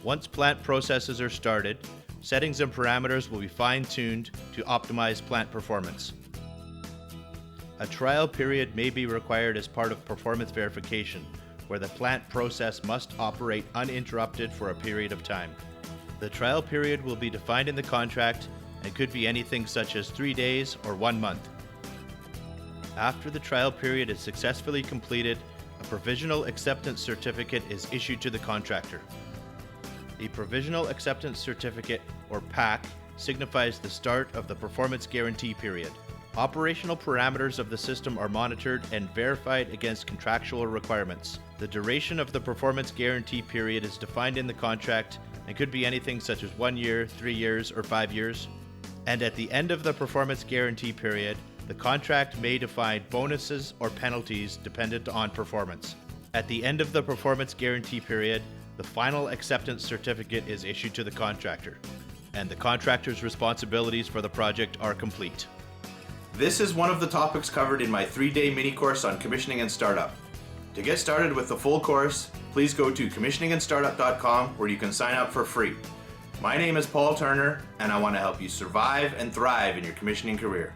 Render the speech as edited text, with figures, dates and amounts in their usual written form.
Once plant processes are started, settings and parameters will be fine-tuned to optimize plant performance. A trial period may be required as part of performance verification, where the plant process must operate uninterrupted for a period of time. The trial period will be defined in the contract and could be anything such as 3 days or 1 month. After the trial period is successfully completed, a provisional acceptance certificate is issued to the contractor. The Provisional Acceptance Certificate, or PAC, signifies the start of the performance guarantee period. Operational parameters of the system are monitored and verified against contractual requirements. The duration of the performance guarantee period is defined in the contract and could be anything such as 1 year, 3 years, or 5 years. And at the end of the performance guarantee period, the contract may define bonuses or penalties dependent on performance. At the end of the performance guarantee period, the final acceptance certificate is issued to the contractor, and the contractor's responsibilities for the project are complete. This is one of the topics covered in my 3-day mini-course on commissioning and startup. To get started with the full course, please go to commissioningandstartup.com where you can sign up for free. My name is Paul Turner, and I want to help you survive and thrive in your commissioning career.